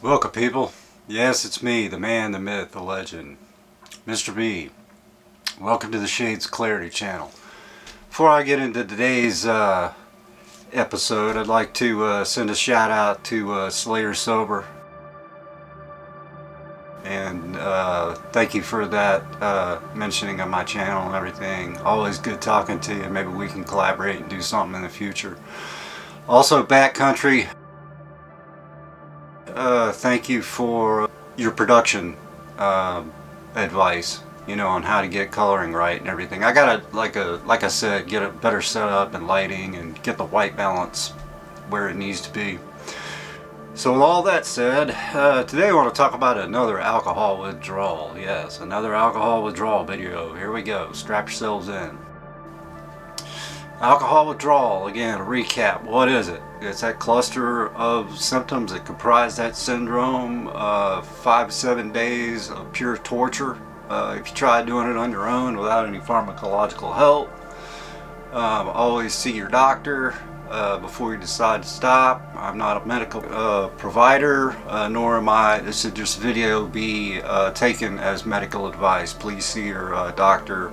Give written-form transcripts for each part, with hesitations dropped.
Welcome, people. Yes, it's me, the man, the myth, the legend, Mr. B. Welcome to the Shades Clarity channel. Before I get into today's episode, I'd like to send a shout out to Slayer Sober. And thank you for that mentioning of my channel and everything. Always good talking to you. Maybe we can collaborate and do something in the future. Also, Backcountry, thank you for your production advice, you know, on how to get coloring right and everything. I gotta, like I said, get a better setup and lighting and get the white balance where it needs to be. So with all that said, today I want to talk about another alcohol withdrawal. Yes, another alcohol withdrawal video. Here we go. Strap yourselves in. Alcohol withdrawal, again, a recap. What is it? It's that cluster of symptoms that comprise that syndrome. 5 to 7 days of pure torture. If you try doing it on your own without any pharmacological help, always see your doctor before you decide to stop. I'm not a medical provider, nor am I. This video be taken as medical advice. Please see your doctor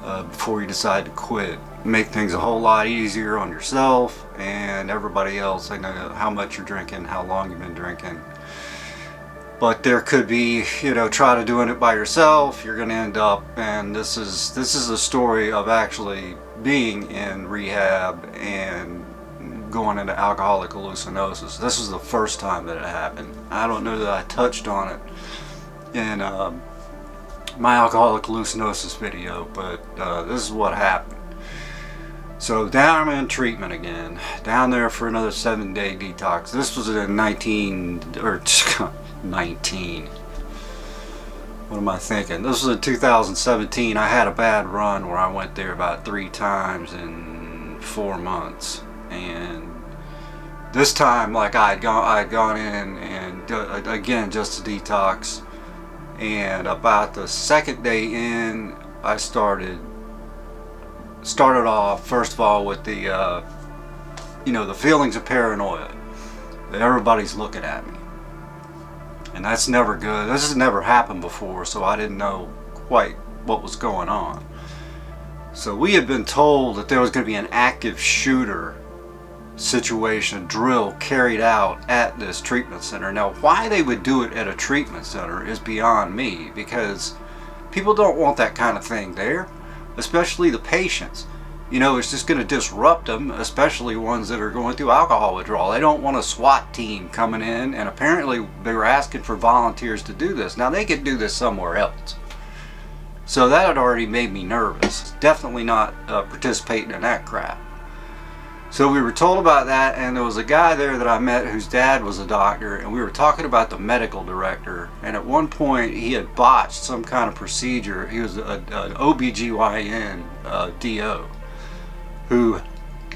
before you decide to quit. Make things a whole lot easier on yourself and everybody else. I know how much you're drinking, how long you've been drinking. But there could be, you know, try to doing it by yourself. You're going to end up, and this is a story of actually being in rehab and going into alcoholic hallucinosis. This is the first time that it happened. I don't know that I touched on it in my alcoholic hallucinosis video, but this is what happened. So down I'm in treatment again, down there for another 7-day detox. This was in 19. What am I thinking? This was in 2017. I had a bad run where I went there about 3 times in 4 months, and this time, like I had gone in and again just to detox. And about the 2nd day in, I started off first of all with the you know, the feelings of paranoia that everybody's looking at me, and that's never good. This has never happened before, so I didn't know quite what was going on. So we had been told that there was going to be an active shooter situation, drill carried out at this treatment center. Now, why they would do it at a treatment center is beyond me, because people don't want that kind of thing there, especially the patients. You know, it's just going to disrupt them, especially ones that are going through alcohol withdrawal. They don't want a SWAT team coming in, and apparently they were asking for volunteers to do this. Now, they could do this somewhere else. So that had already made me nervous. Definitely not participating in that crap. So we were told about that, and there was a guy there that I met whose dad was a doctor, and we were talking about the medical director, and at one point he had botched some kind of procedure. He was an OBGYN DO who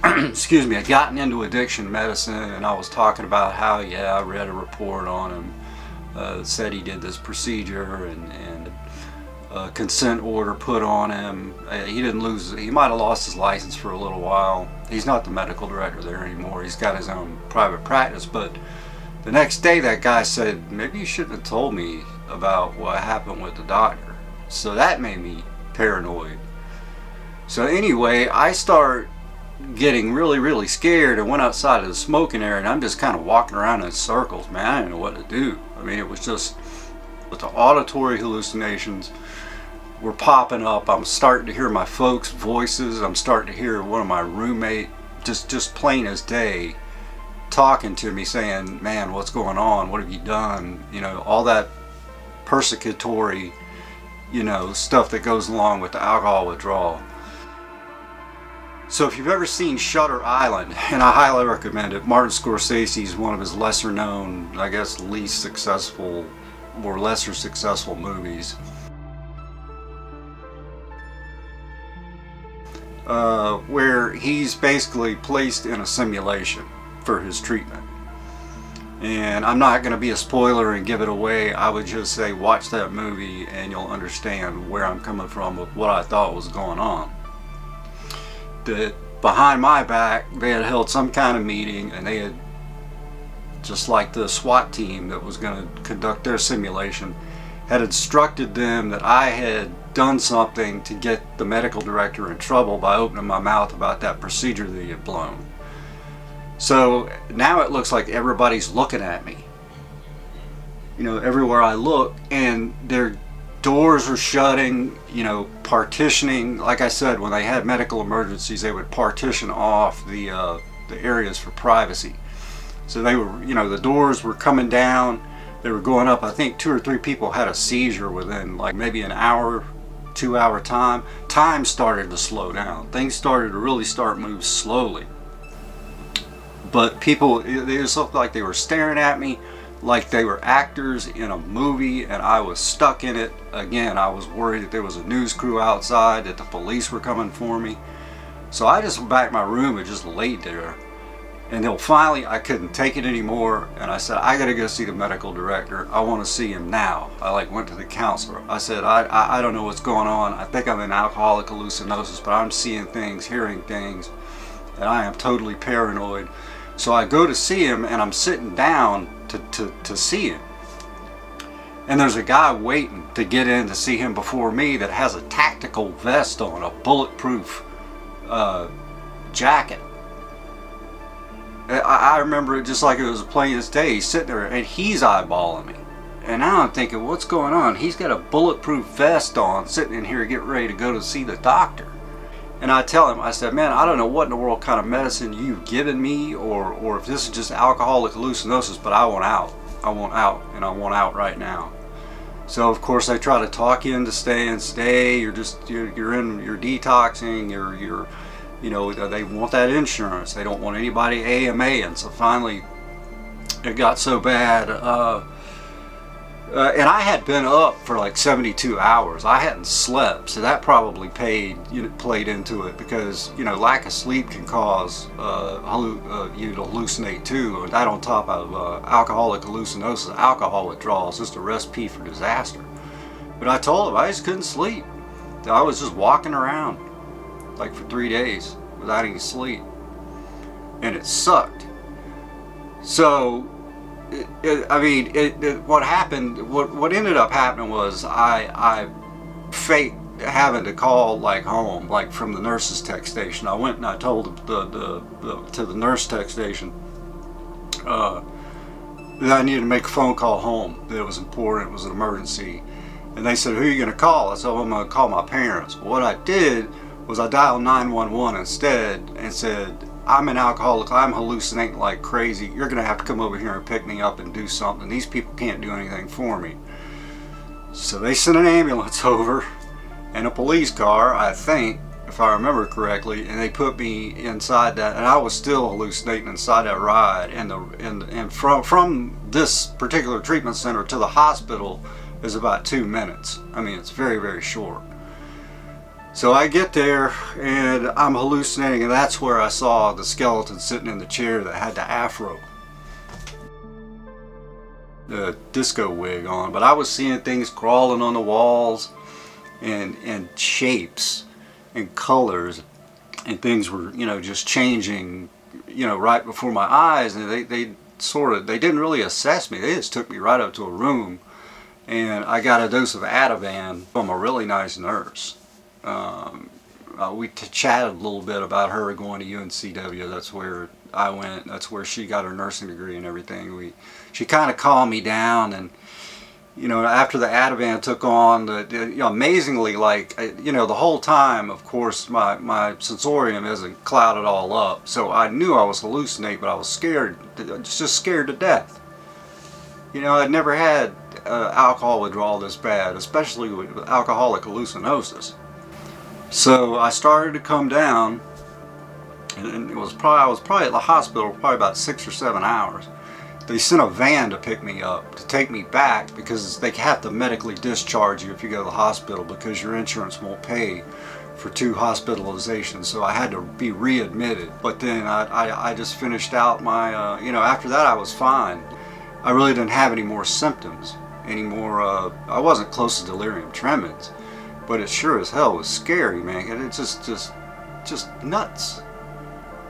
excuse me, had gotten into addiction medicine, and I was talking about how, yeah, I read a report on him that said he did this procedure, and a consent order put on him. He didn't lose, he might have lost his license for a little while. He's not the medical director there anymore. He's got his own private practice. But the next day that guy said, maybe you shouldn't have told me about what happened with the doctor. So that made me paranoid. So anyway, I start getting really scared and went outside of the smoking area, and I'm just kind of walking around in circles, man. I didn't know what to do. I mean, it was just with the auditory hallucinations were popping up. I'm starting to hear my folks' voices. I'm starting to hear one of my roommate, just plain as day, talking to me saying, man, what's going on? What have you done? You know, all that persecutory, you know, stuff that goes along with the alcohol withdrawal. So if you've ever seen Shutter Island, and I highly recommend it, Martin Scorsese's one of his lesser known, I guess least successful or lesser successful movies. Where he's basically placed in a simulation for his treatment. And I'm not going to be a spoiler and give it away. I would just say watch that movie and you'll understand where I'm coming from with what I thought was going on. That behind my back they had held some kind of meeting, and they had just like the SWAT team that was going to conduct their simulation, had instructed them that I had done something to get the medical director in trouble by opening my mouth about that procedure that he had blown. So now it looks like everybody's looking at me, you know, everywhere I look, and their doors are shutting, you know, partitioning. Like I said, when they had medical emergencies, they would partition off the areas for privacy. So they were, you know, the doors were coming down, they were going up. I think 2 or 3 people had a seizure within like maybe an hour, 2 hour time. Time started to slow down. Things started to really move slowly. But people, they just looked like they were staring at me like they were actors in a movie, and I was stuck in it. Again, I was worried that there was a news crew outside, that the police were coming for me. So I just went back to my room and just laid there. And then finally, I couldn't take it anymore, and I said, I gotta go see the medical director. I want to see him now. I went to the counselor. I said, I don't know what's going on. I think I'm in alcoholic hallucinosis, but I'm seeing things, hearing things, and I am totally paranoid. So I go to see him, and I'm sitting down to see him. And there's a guy waiting to get in to see him before me that has a tactical vest on, a bulletproof jacket. I remember it just like it was plain as day. He's sitting there and he's eyeballing me. And now I'm thinking, what's going on? He's got a bulletproof vest on, sitting in here getting ready to go to see the doctor. And I tell him, I said, man, I don't know what in the world kind of medicine you've given me, or if this is just alcoholic hallucinosis, but I want out. I want out, and I want out right now. So of course they try to talk you into staying. You're detoxing, you're you know, they want that insurance. They don't want anybody AMA. And so finally it got so bad, and I had been up for like 72 hours. I hadn't slept, so that probably played into it, because, you know, lack of sleep can cause you to hallucinate too. And that on top of alcoholic hallucinosis, alcohol withdrawal, is just a recipe for disaster. But I told him I just couldn't sleep. I was just walking around like for 3 days without any sleep, and it sucked. So what happened, what ended up happening was I faked having to call like home, like from the nurse's tech station. I went and I told to the nurse tech station that I needed to make a phone call home, that it was important, it was an emergency. And they said, who are you going to call? I said, well, I'm going to call my parents. Well, what I did was I dialed 911 instead and said, I'm an alcoholic, I'm hallucinating like crazy. You're going to have to come over here and pick me up and do something. These people can't do anything for me. So they sent an ambulance over and a police car, I think, if I remember correctly, and they put me inside that, and I was still hallucinating inside that ride. And from this particular treatment center to the hospital is about 2 minutes. I mean, it's very, very short. So I get there and I'm hallucinating, and that's where I saw the skeleton sitting in the chair that had the afro, the disco wig on. But I was seeing things crawling on the walls, and shapes and colors, and things were, you know, just changing, you know, right before my eyes. And they didn't really assess me. They just took me right up to a room, and I got a dose of Ativan from a really nice nurse. We chatted a little bit about her going to UNCW. That's where I went. That's where she got her nursing degree and everything. She kind of calmed me down, and, you know, after the Ativan took on, you know, amazingly, like, you know, the whole time, of course, my sensorium isn't clouded all up, so I knew I was hallucinating, but I was scared, just scared to death. You know, I'd never had alcohol withdrawal this bad, especially with alcoholic hallucinosis. So I started to come down, and I was probably at the hospital probably about 6 or 7 hours. They sent a van to pick me up, to take me back, because they have to medically discharge you if you go to the hospital, because your insurance won't pay for 2 hospitalizations. So I had to be readmitted. But then I just finished out my, you know, after that I was fine. I really didn't have any more symptoms anymore. I wasn't close to delirium tremens, but it sure as hell was scary, man. It's just nuts.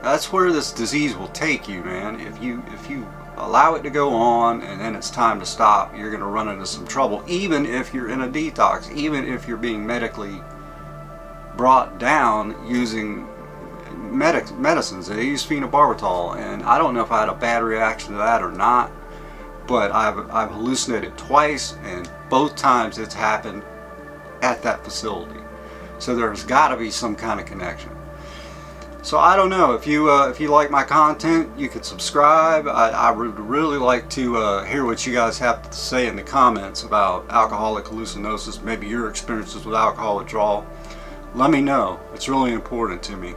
that's where this disease will take you, man. If you allow it to go on and then it's time to stop, you're going to run into some trouble, even if you're in a detox, even if you're being medically brought down using medicines. They use phenobarbital, and I don't know if I had a bad reaction to that or not, but I've hallucinated twice, and both times it's happened at that facility. So there's got to be some kind of connection. So I don't know, if you like my content, you could subscribe. I would really like to hear what you guys have to say in the comments about alcoholic hallucinosis, maybe your experiences with alcohol withdrawal. Let me know. It's really important to me.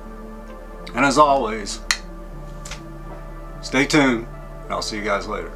And as always, stay tuned, and I'll see you guys later.